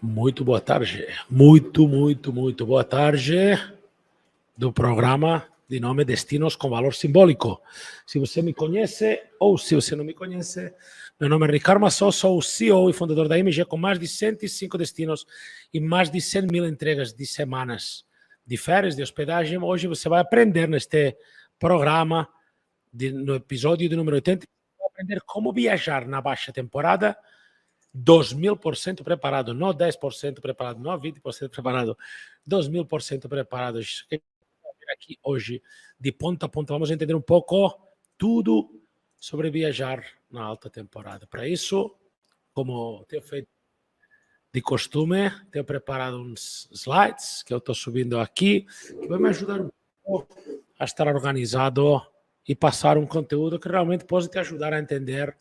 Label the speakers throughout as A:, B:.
A: Muito boa tarde, muito boa tarde do programa de nome Destinos com Valor Simbólico. Se você me conhece ou se você não me conhece, meu nome é Ricardo Massó, sou o CEO e fundador da MG com mais de 105 destinos e mais de 100 mil entregas de semanas de férias, de hospedagem. Hoje você vai aprender neste programa, no episódio de número 80, vai aprender como viajar na baixa temporada 2000% preparado, não 10% preparado, não 20% preparado, 2000% preparados. Aqui hoje, de ponta a ponta, vamos entender um pouco tudo sobre viajar na alta temporada. Para isso, como tenho feito de costume, tenho preparado uns slides que eu estou subindo aqui, que vai me ajudar um pouco a estar organizado e passar um conteúdo que realmente pode te ajudar a entender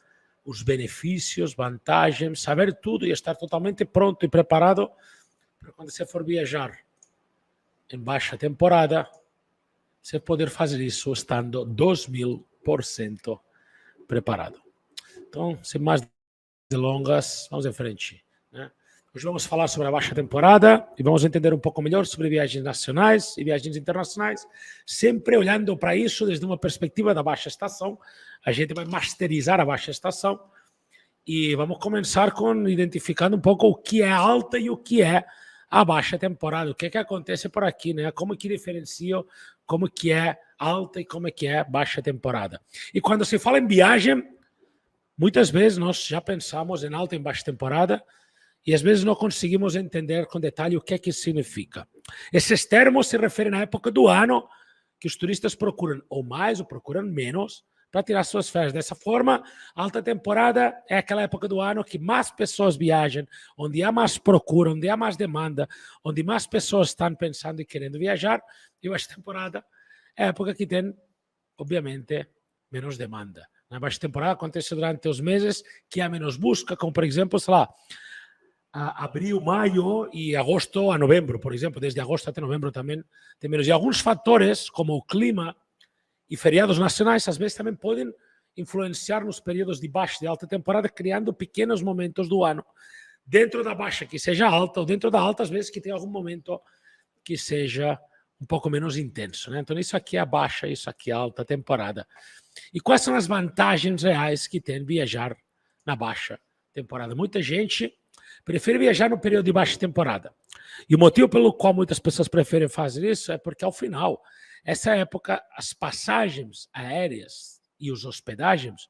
A: os benefícios, vantagens, saber tudo e estar totalmente pronto e preparado para quando você for viajar em baixa temporada, você poder fazer isso estando 2000% preparado. Então, sem mais delongas, vamos em frente, né? Hoje vamos falar sobre a baixa temporada e vamos entender um pouco melhor sobre viagens nacionais e viagens internacionais, sempre olhando para isso desde uma perspectiva da baixa estação. A gente vai masterizar a baixa estação e vamos começar com identificando um pouco o que é alta e o que é a baixa temporada, o que é que acontece por aqui, né? Como que diferencia como que é alta e como é que é baixa temporada. E quando se fala em viagem, muitas vezes nós já pensamos em alta e em baixa temporada e às vezes não conseguimos entender com detalhe o que é que isso significa. Esses termos se referem à época do ano que os turistas procuram ou mais ou procuram menos para tirar suas férias. Dessa forma, a alta temporada é aquela época do ano que mais pessoas viajam, onde há mais procura, onde há mais demanda, onde mais pessoas estão pensando e querendo viajar. E a baixa temporada é a época que tem, obviamente, menos demanda. Na baixa temporada acontece durante os meses que há menos busca, como por exemplo, sei lá, abril, maio e agosto a novembro, por exemplo. Desde agosto até novembro também tem menos. E alguns fatores, como o clima e feriados nacionais, às vezes também podem influenciar nos períodos de baixa e alta temporada, criando pequenos momentos do ano dentro da baixa que seja alta, ou dentro da alta, às vezes, que tem algum momento que seja um pouco menos intenso, né? Então, isso aqui é a baixa, isso aqui é a alta temporada. E quais são as vantagens reais que tem viajar na baixa temporada? Muita gente prefere viajar no período de baixa temporada. E o motivo pelo qual muitas pessoas preferem fazer isso é porque, ao final, essa época, as passagens aéreas e os hospedagens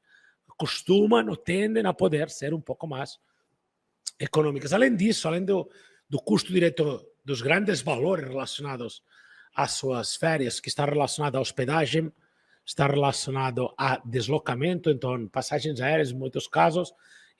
A: costumam ou tendem a poder ser um pouco mais econômicas. Além disso, além do custo direto dos grandes valores relacionados às suas férias, que está relacionado à hospedagem, está relacionado a deslocamento, então passagens aéreas em muitos casos,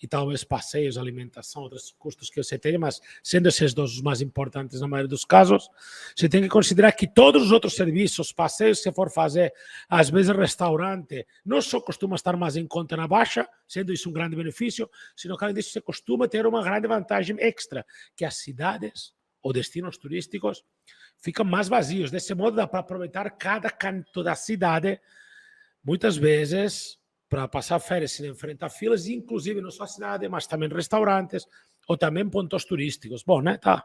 A: e talvez passeios, alimentação, outros custos que você tem, mas sendo esses dois os mais importantes na maioria dos casos, você tem que considerar que todos os outros serviços, passeios que você for fazer, às vezes restaurante, não só costuma estar mais em conta na baixa, sendo isso um grande benefício, sino que além disso você costuma ter uma grande vantagem extra, que as cidades ou destinos turísticos ficam mais vazios. Desse modo dá para aproveitar cada canto da cidade, muitas vezes para passar férias sem enfrentar filas, inclusive não só a cidade, mas também restaurantes ou também pontos turísticos. Bom, né? Tá.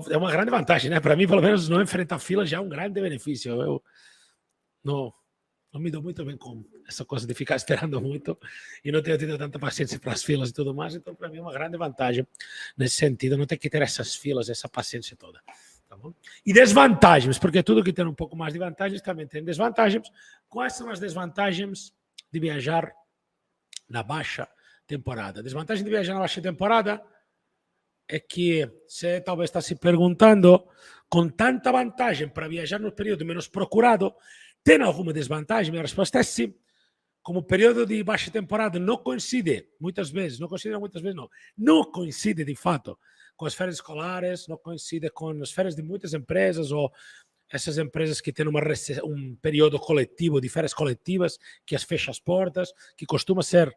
A: É uma grande vantagem, né? Para mim, pelo menos, não enfrentar filas já é um grande benefício. Eu não me dou muito bem com essa coisa de ficar esperando muito e não tenho tido tanta paciência para as filas e tudo mais. Então, para mim, é uma grande vantagem nesse sentido, não ter que ter essas filas, essa paciência toda. Tá bom? E desvantagens, porque tudo que tem um pouco mais de vantagens também tem desvantagens. Quais são as desvantagens de viajar na baixa temporada? A desvantagem de viajar na baixa temporada é que você talvez está se perguntando, com tanta vantagem para viajar no período menos procurado, tem alguma desvantagem? Minha resposta é sim. Como o período de baixa temporada não coincide, muitas vezes, não coincide de fato com as férias escolares, não coincide com as férias de muitas empresas ou essas empresas que têm um período coletivo, de férias coletivas, que as fecha as portas, que costuma ser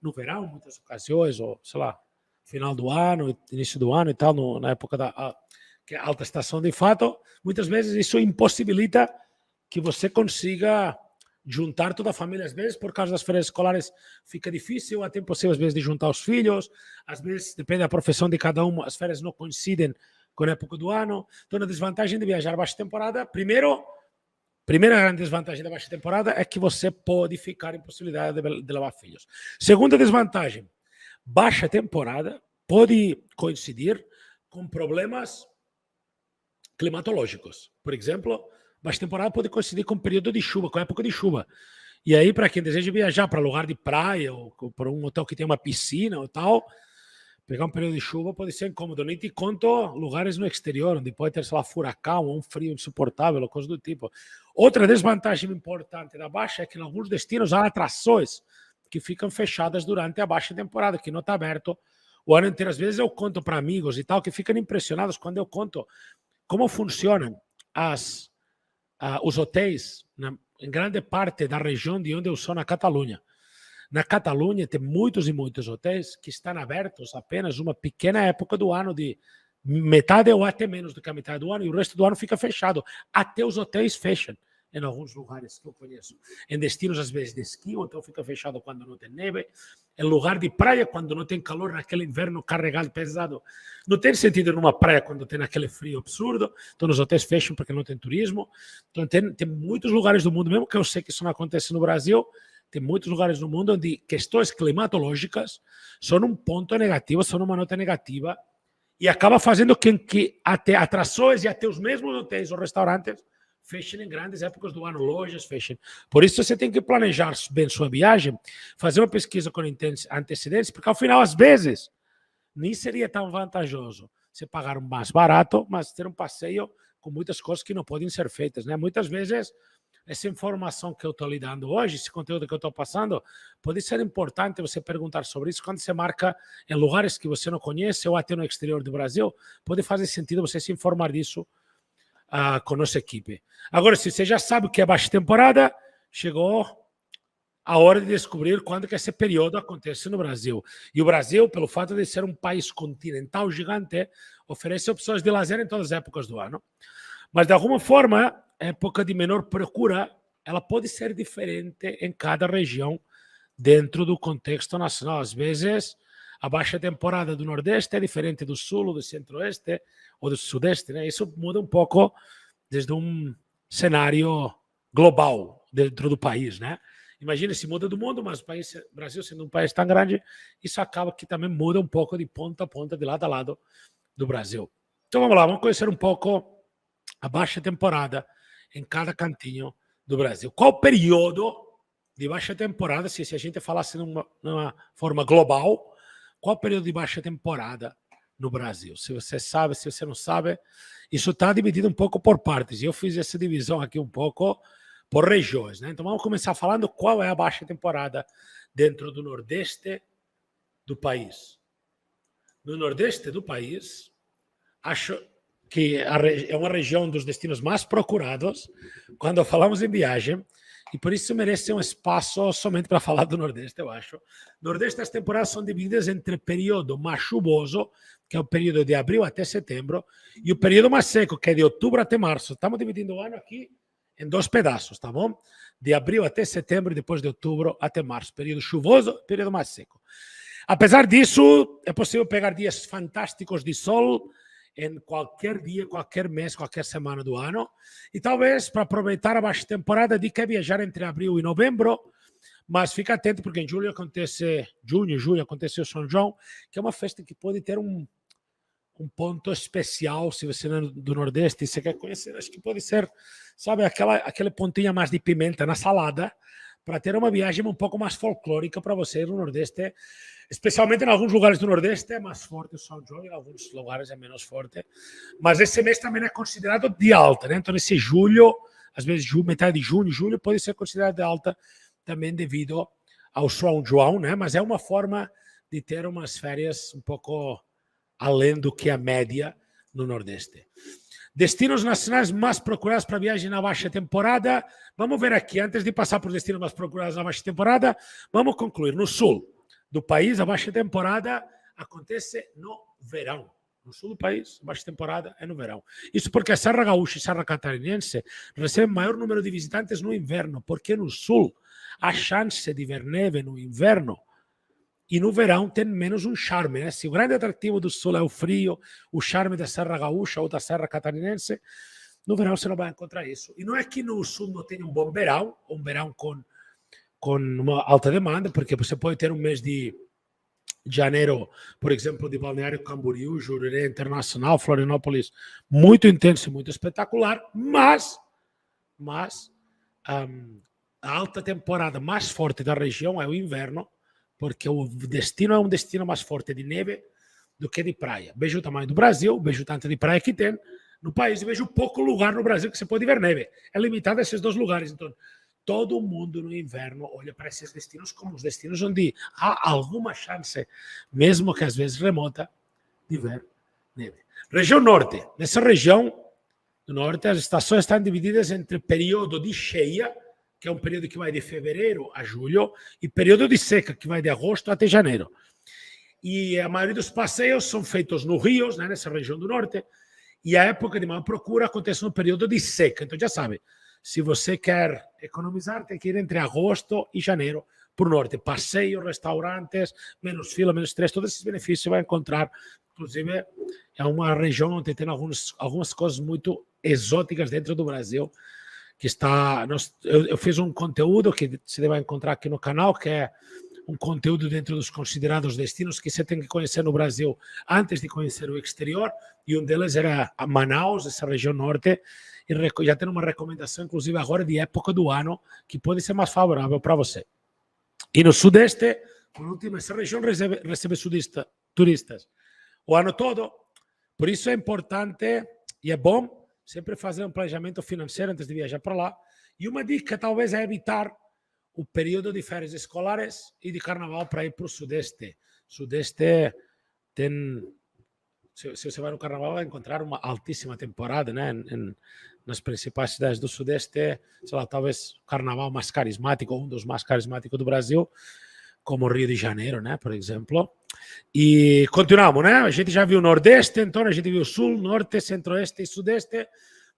A: no verão, em muitas ocasiões, ou sei lá, final do ano, início do ano e tal, na época que é alta estação de fato, muitas vezes isso impossibilita que você consiga juntar toda a família, às vezes, por causa das férias escolares, fica difícil, até impossível, às vezes, de juntar os filhos, às vezes, depende da profissão de cada um, as férias não coincidem com a época do ano. Então, a desvantagem de viajar baixa temporada, primeira grande desvantagem da baixa temporada é que você pode ficar em possibilidade de levar filhos. Segunda desvantagem, baixa temporada pode coincidir com problemas climatológicos. Por exemplo, baixa temporada pode coincidir com período de chuva, com a época de chuva. E aí, para quem deseja viajar para lugar de praia ou para um hotel que tem uma piscina ou tal, pegar um período de chuva pode ser incômodo. Nem te conto lugares no exterior, onde pode ter, sei lá, furacão ou um frio insuportável ou coisa do tipo. Outra desvantagem importante da baixa é que em alguns destinos há atrações que ficam fechadas durante a baixa temporada, que não está aberto o ano inteiro. Às vezes eu conto para amigos e tal, que ficam impressionados quando eu conto como funcionam os hotéis em grande parte da região de onde eu sou, na Catalunha. Na Catalunha tem muitos e muitos hotéis que estão abertos apenas uma pequena época do ano, de metade ou até menos do que a metade do ano, e o resto do ano fica fechado. Até os hotéis fecham em alguns lugares que eu conheço. Em destinos, às vezes, de esqui, o hotel fica fechado quando não tem neve. Em lugar de praia, quando não tem calor, naquele inverno carregado, pesado. Não tem sentido numa praia quando tem aquele frio absurdo. Então, os hotéis fecham porque não tem turismo. Então, tem muitos lugares do mundo, mesmo que eu sei que isso não acontece no Brasil, tem muitos lugares no mundo onde questões climatológicas são um ponto negativo, são uma nota negativa, e acaba fazendo que até atrações e até os mesmos hotéis ou restaurantes fechem em grandes épocas do ano, lojas fechem. Por isso você tem que planejar bem sua viagem, fazer uma pesquisa com antecedência, porque ao final, às vezes, nem seria tão vantajoso você pagar mais barato, mas ter um passeio com muitas coisas que não podem ser feitas, né? Muitas vezes, essa informação que eu estou lhe dando hoje, esse conteúdo que eu estou passando, pode ser importante você perguntar sobre isso quando você marca em lugares que você não conhece ou até no exterior do Brasil. Pode fazer sentido você se informar disso com a nossa equipe. Agora, se você já sabe o que é baixa temporada, chegou a hora de descobrir quando que esse período acontece no Brasil. E o Brasil, pelo fato de ser um país continental gigante, oferece opções de lazer em todas as épocas do ano. Mas, de alguma forma, a época de menor procura, ela pode ser diferente em cada região dentro do contexto nacional. Às vezes, a baixa temporada do Nordeste é diferente do Sul, do Centro-Oeste ou do Sudeste, né? Isso muda um pouco desde um cenário global dentro do país, né? Imagina se muda do mundo, mas o Brasil sendo um país tão grande, isso acaba que também muda um pouco de ponta a ponta, de lado a lado do Brasil. Então vamos lá, vamos conhecer um pouco a baixa temporada em cada cantinho do Brasil. Qual período de baixa temporada, se a gente falasse numa forma global, qual período de baixa temporada no Brasil? Se você sabe, se você não sabe, isso está dividido um pouco por partes. E eu fiz essa divisão aqui um pouco por regiões, né? Então vamos começar falando qual é a baixa temporada dentro do Nordeste do país. No Nordeste do país, acho que é uma região dos destinos mais procurados quando falamos em viagem, e por isso merece um espaço somente para falar do Nordeste, eu acho. No Nordeste, as temporadas são divididas entre período mais chuvoso, que é o período de abril até setembro, e o período mais seco, que é de outubro até março. Estamos dividindo o ano aqui em dois pedaços, tá bom? De abril até setembro e depois de outubro até março. Período chuvoso, período mais seco. Apesar disso, é possível pegar dias fantásticos de sol em qualquer dia, qualquer mês, qualquer semana do ano. E talvez, para aproveitar a baixa temporada, a dica é viajar entre abril e novembro, mas fica atento porque em junho e julho acontece o São João, que é uma festa que pode ter um ponto especial. Se você é do Nordeste e você quer conhecer, acho que pode ser, sabe, aquele pontinho mais de pimenta na salada, para ter uma viagem um pouco mais folclórica para você no Nordeste. Especialmente em alguns lugares do Nordeste é mais forte o São João, em alguns lugares é menos forte. Mas esse mês também é considerado de alta, né? Então, esse julho, às vezes metade de junho, julho, pode ser considerado de alta também devido ao São João, né? Mas é uma forma de ter umas férias um pouco além do que a média no Nordeste. Destinos nacionais mais procurados para viagem na baixa temporada. Vamos ver aqui, antes de passar por destinos mais procurados na baixa temporada, vamos concluir. No sul do país, a baixa temporada acontece no verão. No sul do país, a baixa temporada é no verão. Isso porque a Serra Gaúcha e Serra Catarinense recebem maior número de visitantes no inverno, porque no sul a chance de ver neve no inverno e no verão tem menos um charme. Né? Se o grande atrativo do sul é o frio, o charme da Serra Gaúcha ou da Serra Catarinense, no verão você não vai encontrar isso. E não é que no sul não tenha um bom verão, um verão com uma alta demanda, porque você pode ter um mês de janeiro, por exemplo, de Balneário Camboriú, Jurerê Internacional, Florianópolis, muito intenso e muito espetacular, mas a alta temporada mais forte da região é o inverno, porque o destino é um destino mais forte de neve do que de praia. Veja o tamanho do Brasil, veja o tanto de praia que tem no país e veja o pouco lugar no Brasil que você pode ver neve. É limitado a esses dois lugares, então todo mundo no inverno olha para esses destinos como os destinos onde há alguma chance, mesmo que às vezes remota, de ver neve. Região Norte. Nessa região do Norte, as estações estão divididas entre período de cheia, que é um período que vai de fevereiro a julho, e período de seca, que vai de agosto até janeiro. E a maioria dos passeios são feitos nos rios, né, nessa região do Norte, e a época de maior procura acontece no período de seca. Então já sabe, se você quer economizar, tem que ir entre agosto e janeiro para o norte. Passeio, restaurantes, menos fila, menos estresse, todos esses benefícios você vai encontrar. Inclusive, é uma região onde tem algumas coisas muito exóticas dentro do Brasil, que está... Eu fiz um conteúdo que você vai encontrar aqui no canal, que é um conteúdo dentro dos considerados destinos que você tem que conhecer no Brasil antes de conhecer o exterior, e um deles era Manaus, essa região norte, e já tem uma recomendação, inclusive agora de época do ano, que pode ser mais favorável para você. E no sudeste, por último, essa região recebe turistas o ano todo, por isso é importante e é bom sempre fazer um planejamento financeiro antes de viajar para lá. E uma dica talvez é evitar o período de férias escolares e de carnaval para ir para o sudeste. Sudeste tem... Se você vai no carnaval, vai encontrar uma altíssima temporada, né? Nas principais cidades do sudeste, sei lá, talvez o carnaval mais carismático, um dos mais carismáticos do Brasil, como o Rio de Janeiro, né? Por exemplo. E continuamos, né? A gente já viu o Nordeste, então a gente viu o Sul, Norte, Centro-Oeste e Sudeste.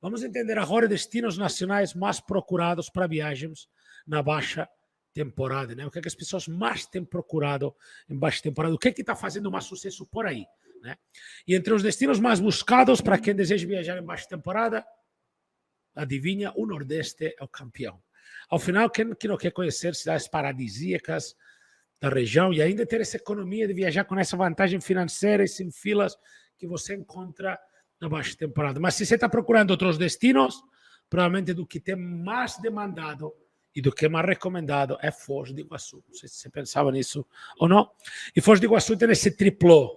A: Vamos entender agora destinos nacionais mais procurados para viagens na baixa temporada, né? O que é que as pessoas mais têm procurado em baixa temporada? O que é que está fazendo mais sucesso por aí? Né? E entre os destinos mais buscados para quem deseja viajar em baixa temporada, adivinha, o Nordeste é o campeão. Ao final, quem não quer conhecer cidades paradisíacas da região e ainda ter essa economia de viajar com essa vantagem financeira e sem filas que você encontra na baixa temporada. Mas se você está procurando outros destinos, provavelmente do que tem mais demandado e do que é mais recomendado é Foz do Iguaçu. Não sei se você pensava nisso ou não. E Foz do Iguaçu tem esse triplo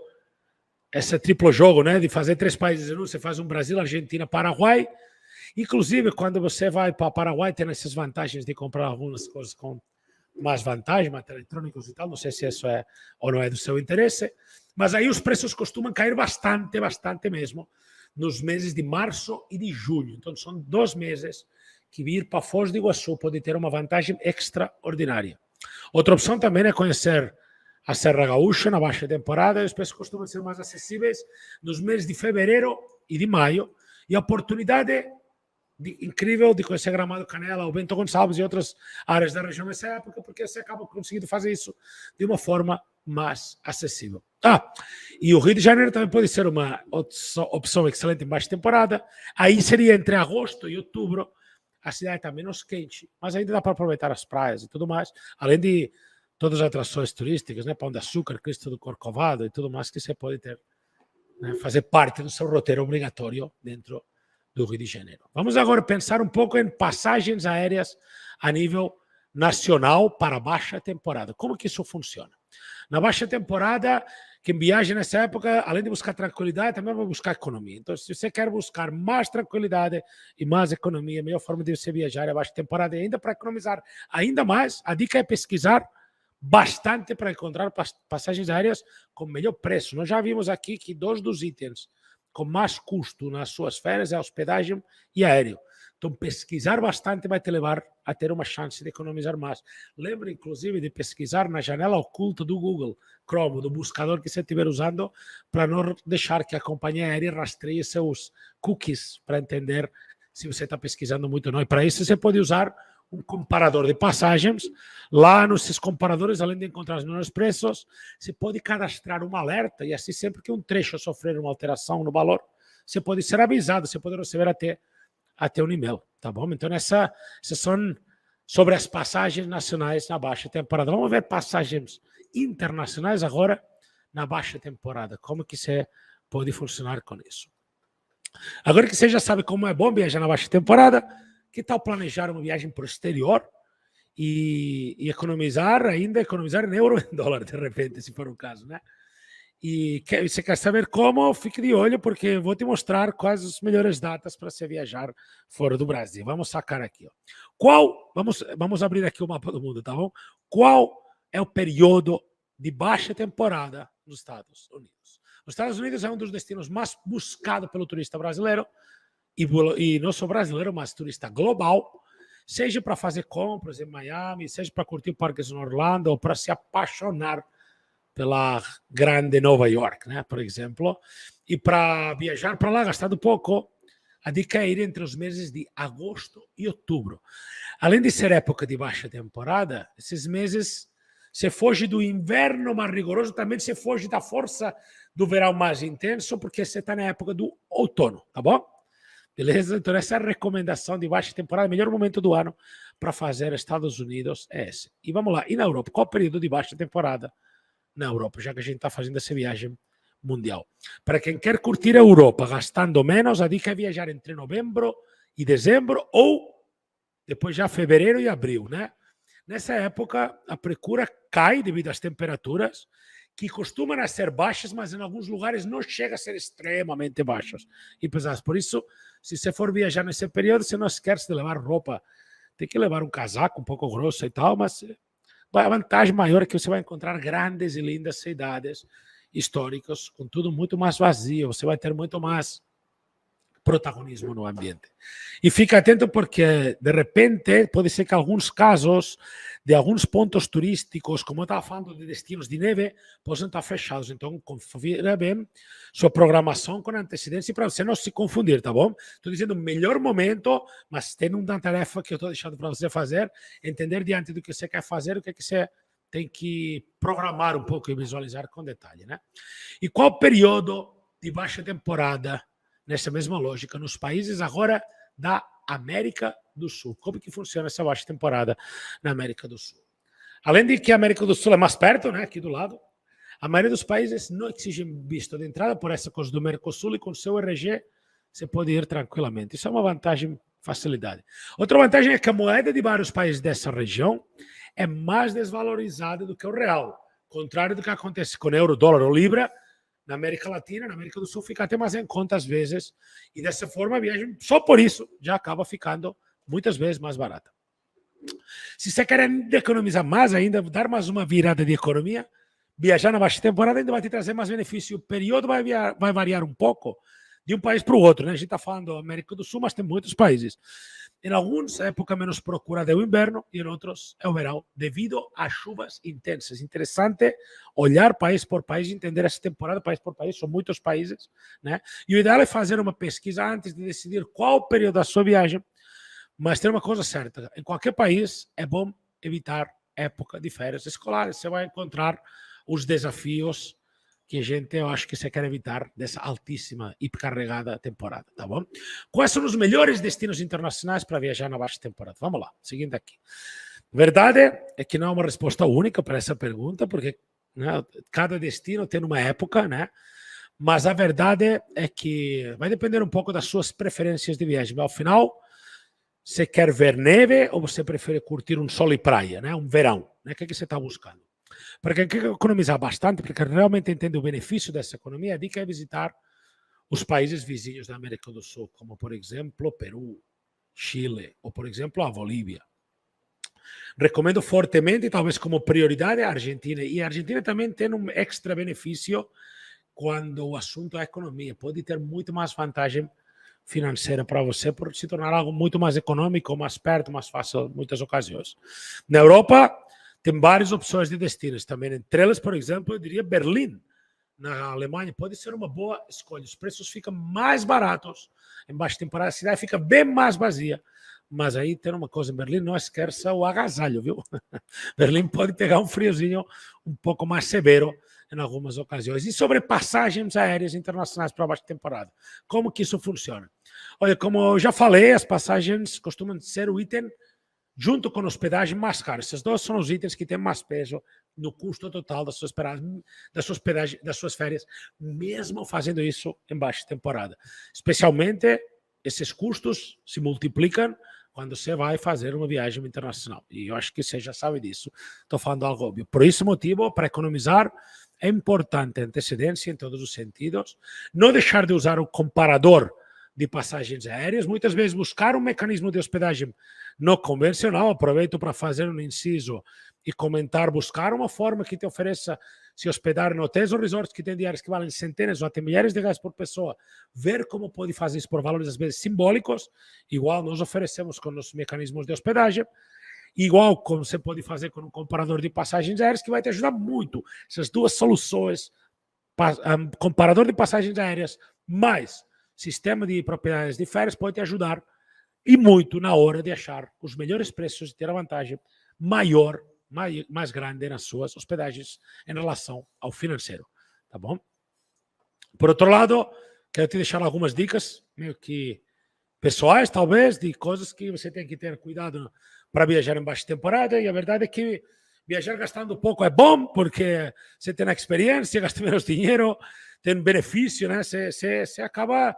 A: jogo, né, de fazer 3 países em um. Você faz um Brasil, Argentina, Paraguai. Inclusive, quando você vai para Paraguai, tem essas vantagens de comprar algumas coisas com mais vantagem, materiais eletrônicos e tal. Não sei se isso é ou não é do seu interesse. Mas aí os preços costumam cair bastante mesmo, nos meses de março e de julho. Então, são 2 meses que vir para Foz do Iguaçu pode ter uma vantagem extraordinária. Outra opção também é conhecer a Serra Gaúcha na baixa temporada. Os preços costumam ser mais acessíveis nos meses de fevereiro e de maio. E a oportunidade incrível de conhecer Gramado, Canela, o Bento Gonçalves e outras áreas da região nessa época, porque você acaba conseguindo fazer isso de uma forma mais acessível. E o Rio de Janeiro também pode ser uma opção excelente em baixa temporada. Aí seria entre agosto e outubro. A cidade está menos quente, mas ainda dá para aproveitar as praias e tudo mais, além de todas as atrações turísticas, né? Pão de Açúcar, Cristo do Corcovado e tudo mais que você pode ter, né? Fazer parte do seu roteiro obrigatório dentro do Rio de Janeiro. Vamos agora pensar um pouco em passagens aéreas a nível nacional para baixa temporada. Como que isso funciona? Na baixa temporada, quem viaja nessa época, além de buscar tranquilidade, também vai buscar economia. Então, se você quer buscar mais tranquilidade e mais economia, a melhor forma de você viajar é a baixa temporada. E ainda para economizar ainda mais, a dica é pesquisar bastante para encontrar passagens aéreas com melhor preço. Nós já vimos aqui que 2 dos itens com mais custo nas suas férias é a hospedagem e aéreo. Então, pesquisar bastante vai te levar a ter uma chance de economizar mais. Lembra, inclusive, de pesquisar na janela oculta do Google Chrome, do buscador que você estiver usando, para não deixar que a companhia aérea rastreie seus cookies para entender se você está pesquisando muito ou não. E para isso você pode usar um comparador de passagens. Lá nesses comparadores, além de encontrar os menores preços, você pode cadastrar um alerta e assim sempre que um trecho sofrer uma alteração no valor, você pode ser avisado, você pode receber até um e-mail, tá bom? Então, essas são sobre as passagens nacionais na baixa temporada. Vamos ver passagens internacionais agora na baixa temporada. Como que você pode funcionar com isso? Agora que você já sabe como é bom viajar na baixa temporada, que tal planejar uma viagem para o exterior e economizar em euro e em dólar, de repente, se for o caso, né? E você quer saber como? Fique de olho, porque vou te mostrar quais as melhores datas para você viajar fora do Brasil. Vamos sacar aqui. Ó. Vamos abrir aqui o mapa do mundo, tá bom? Qual é o período de baixa temporada nos Estados Unidos? Os Estados Unidos é um dos destinos mais buscados pelo turista brasileiro, e não só brasileiro, mas turista global, seja para fazer compras em Miami, seja para curtir parques em Orlando, ou para se apaixonar pela grande Nova York, né, por exemplo. E para viajar para lá, gastando pouco, a dica é ir entre os meses de agosto e outubro. Além de ser época de baixa temporada, esses meses você foge do inverno mais rigoroso, também você foge da força do verão mais intenso, porque você está na época do outono, tá bom? Beleza? Então, essa é a recomendação de baixa temporada. O melhor momento do ano para fazer Estados Unidos é esse. E vamos lá. E na Europa? Qual o período de baixa temporada na Europa, já que a gente está fazendo essa viagem mundial? Para quem quer curtir a Europa gastando menos, a dica é viajar entre novembro e dezembro ou depois já fevereiro e abril, né? Nessa época, a procura cai devido às temperaturas, que costumam ser baixas, mas em alguns lugares não chega a ser extremamente baixas e pesadas. Por isso, se você for viajar nesse período, você não esquece de levar roupa. Tem que levar um casaco um pouco grosso e tal, mas a vantagem maior é que você vai encontrar grandes e lindas cidades históricas, com tudo muito mais vazio. Você vai ter muito mais protagonismo no ambiente. E fica atento porque, de repente, pode ser que alguns casos de alguns pontos turísticos, como eu estava falando de destinos de neve, possam estar fechados. Então, confira bem sua programação com antecedência para você não se confundir, tá bom? Estou dizendo o melhor momento, mas tem uma tarefa que eu estou deixando para você fazer, entender diante do que você quer fazer, o que você tem que programar um pouco e visualizar com detalhe, né? E qual período de baixa temporada, nessa mesma lógica, nos países agora da América do Sul? Como que funciona essa baixa temporada na América do Sul? Além de que a América do Sul é mais perto, né, aqui do lado, a maioria dos países não exigem visto de entrada, por essa coisa do Mercosul, e com seu RG você pode ir tranquilamente. Isso é uma vantagem, facilidade. Outra vantagem é que a moeda de vários países dessa região é mais desvalorizada do que o real. Contrário do que acontece com euro, dólar ou libra, na América Latina, na América do Sul, fica até mais em conta às vezes, e dessa forma a viagem, só por isso, já acaba ficando muitas vezes mais barata. Se você quer economizar mais ainda, dar mais uma virada de economia, viajar na baixa temporada ainda vai te trazer mais benefício. O período vai variar um pouco de um país para o outro, né? A gente está falando da América do Sul, mas tem muitos países. Em alguns, a época menos procurada é o inverno, e em outros é o verão, devido a chuvas intensas. Interessante olhar país por país e entender essa temporada país por país, são muitos países, né? E o ideal é fazer uma pesquisa antes de decidir qual o período da sua viagem, mas tem uma coisa certa, em qualquer país é bom evitar época de férias escolares, você vai encontrar os desafios que a gente, eu acho que você quer evitar dessa altíssima e carregada temporada, tá bom? Quais são os melhores destinos internacionais para viajar na baixa temporada? Vamos lá, seguindo aqui. Verdade é que não é uma resposta única para essa pergunta, porque, né, cada destino tem uma época, né? Mas a verdade é que vai depender um pouco das suas preferências de viagem. Mas, ao final, você quer ver neve ou você prefere curtir um sol e praia, né? Um verão, né? O que você está buscando? Para quem quer economizar bastante, porque realmente entende o benefício dessa economia, a dica é visitar os países vizinhos da América do Sul, como, por exemplo, Peru, Chile, ou, por exemplo, a Bolívia. Recomendo fortemente, talvez como prioridade, a Argentina. E a Argentina também tem um extra benefício quando o assunto é a economia. Pode ter muito mais vantagem financeira para você por se tornar algo muito mais econômico, mais perto, mais fácil em muitas ocasiões. Na Europa, tem várias opções de destinos também. Entre elas, por exemplo, eu diria Berlim, na Alemanha, pode ser uma boa escolha. Os preços ficam mais baratos em baixa temporada, a cidade fica bem mais vazia. Mas aí tem uma coisa, em Berlim não esqueça o agasalho, viu? Berlim pode pegar um friozinho um pouco mais severo em algumas ocasiões. E sobre passagens aéreas internacionais para baixa temporada, como que isso funciona? Olha, como eu já falei, as passagens costumam ser o item junto com hospedagem mais caro. Esses dois são os itens que têm mais peso no custo total das suas férias, mesmo fazendo isso em baixa temporada. Especialmente, esses custos se multiplicam quando você vai fazer uma viagem internacional. E eu acho que você já sabe disso. Estou falando algo óbvio. Por esse motivo, para economizar, é importante a antecedência em todos os sentidos. Não deixar de usar o comparador de passagens aéreas. Muitas vezes buscar um mecanismo de hospedagem não convencional. Aproveito para fazer um inciso e comentar, buscar uma forma que te ofereça se hospedar em hotéis ou resorts que têm diárias que valem centenas ou até milhares de reais por pessoa, ver como pode fazer isso por valores às vezes simbólicos, igual nós oferecemos com os mecanismos de hospedagem, igual como você pode fazer com um comparador de passagens aéreas, que vai te ajudar muito. Essas duas soluções, comparador de passagens aéreas mais sistema de propriedades de férias, pode te ajudar e muito na hora de achar os melhores preços e ter a vantagem maior, mais grande nas suas hospedagens em relação ao financeiro, tá bom? Por outro lado, quero te deixar algumas dicas meio que pessoais, talvez, de coisas que você tem que ter cuidado para viajar em baixa temporada, e a verdade é que viajar gastando pouco é bom, porque você tem a experiência, gasta menos dinheiro, tem benefício, né? Você acaba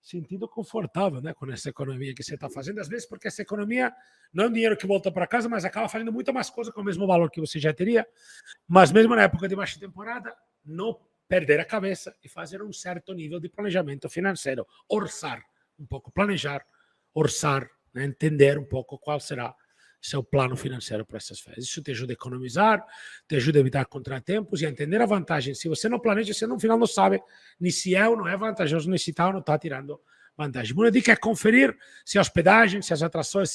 A: sentindo confortável, né, com essa economia que você está fazendo, às vezes porque essa economia não é um dinheiro que volta para casa, mas acaba fazendo muito mais coisa com o mesmo valor que você já teria, mas mesmo na época de baixa temporada, não perder a cabeça e fazer um certo nível de planejamento financeiro, orçar um pouco, planejar, orçar, né, entender um pouco qual será seu plano financeiro para essas férias. Isso te ajuda a economizar, te ajuda a evitar contratempos e a entender a vantagem. Se você não planeja, você no final não sabe nem se é ou não é vantajoso, nem se está ou não está tirando vantagem. Uma dica é conferir se a hospedagem, se as atrações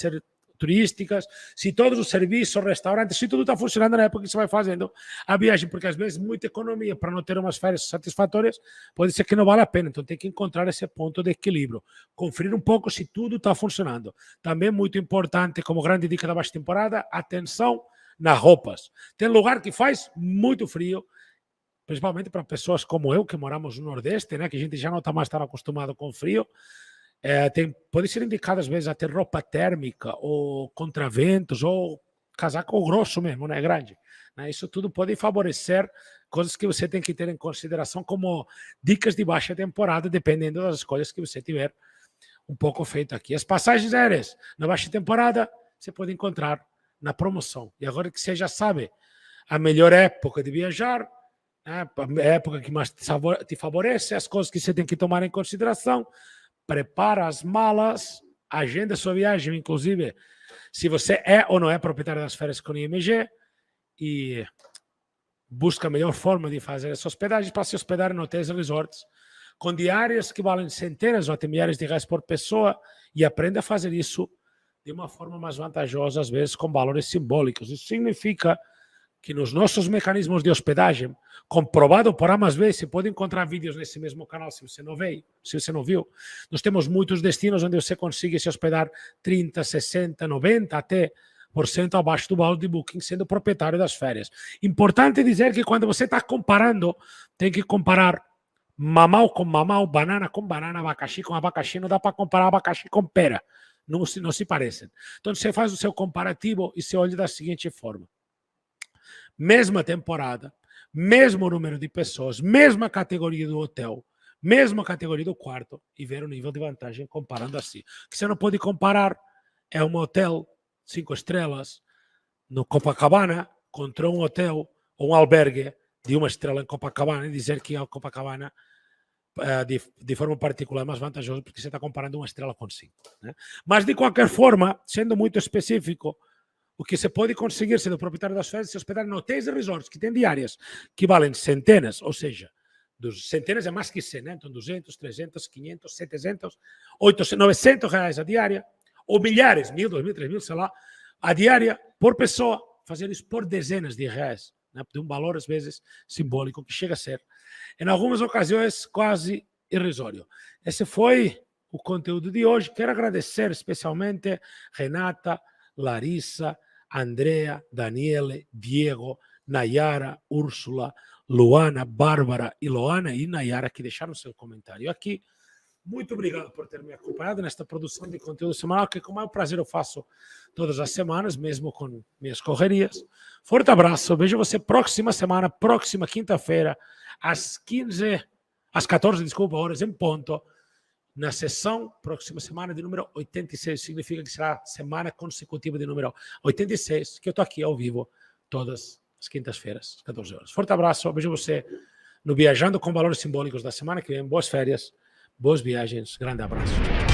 A: turísticas, se todos os serviços, restaurantes, se tudo está funcionando na época que você vai fazendo a viagem, porque às vezes muita economia para não ter umas férias satisfatórias pode ser que não vale a pena, então tem que encontrar esse ponto de equilíbrio, conferir um pouco se tudo está funcionando. Também muito importante, como grande dica da baixa temporada, atenção nas roupas. Tem lugar que faz muito frio, principalmente para pessoas como eu, que moramos no Nordeste, né, que a gente já não está mais tão acostumado com frio. Pode ser indicado às vezes até roupa térmica ou contraventos ou casaco grosso mesmo, né, grande, né? Isso tudo pode favorecer coisas que você tem que ter em consideração como dicas de baixa temporada, dependendo das escolhas que você tiver um pouco feito aqui. As passagens aéreas na baixa temporada você pode encontrar na promoção. E agora que você já sabe a melhor época de viajar, né, a época que mais te favorece, as coisas que você tem que tomar em consideração, prepara as malas, agenda sua viagem, inclusive se você é ou não é proprietário das férias com IMG, e busca a melhor forma de fazer essa hospedagem para se hospedar em hotéis e resorts com diárias que valem centenas ou até milhares de reais por pessoa, e aprenda a fazer isso de uma forma mais vantajosa, às vezes com valores simbólicos. Isso significa que nos nossos mecanismos de hospedagem, comprovado por ambas vezes, você pode encontrar vídeos nesse mesmo canal se você não viu. Nós temos muitos destinos onde você consegue se hospedar 30, 60, 90, até % abaixo do valor de booking, sendo proprietário das férias. Importante dizer que quando você está comparando, tem que comparar mamão com mamão, banana com banana, abacaxi com abacaxi. Não dá para comparar abacaxi com pera. Não se parecem. Então você faz o seu comparativo e você olha da seguinte forma. Mesma temporada, mesmo número de pessoas, mesma categoria do hotel, mesma categoria do quarto, e ver o nível de vantagem comparando assim. O que você não pode comparar é um hotel 5 estrelas no Copacabana contra um hotel ou um albergue de 1 estrela em Copacabana e dizer que a Copacabana de forma particular é mais vantajoso porque você está comparando 1 estrela com 5. Né? Mas de qualquer forma, sendo muito específico, o que você pode conseguir sendo proprietário das férias, se hospedar em hotéis e resorts que têm diárias que valem centenas, ou seja, centenas é mais que 100, né? Então 200, 300, 500, 700, 800, 900 reais a diária, ou milhares, 1.000, 2.000, 3.000, sei lá, a diária por pessoa, fazer isso por dezenas de reais, né? De um valor às vezes simbólico que chega a ser, em algumas ocasiões, quase irrisório. Esse foi o conteúdo de hoje. Quero agradecer especialmente Renata, Larissa, Andrea, Daniele, Diego, Nayara, Úrsula, Luana, Bárbara, Iloana e Nayara, que deixaram seu comentário aqui. Muito obrigado por ter me acompanhado nesta produção de conteúdo semanal, que com o maior prazer eu faço todas as semanas, mesmo com minhas correrias. Forte abraço, vejo você próxima semana, próxima quinta-feira, às 14, desculpa, horas em ponto, na sessão próxima semana de número 86. Significa que será semana consecutiva de número 86, que eu estou aqui ao vivo todas as quintas-feiras, às 14 horas. Forte abraço, vejo você no Viajando com Valores Simbólicos da semana que vem. Boas férias, boas viagens, grande abraço. Tchau, tchau.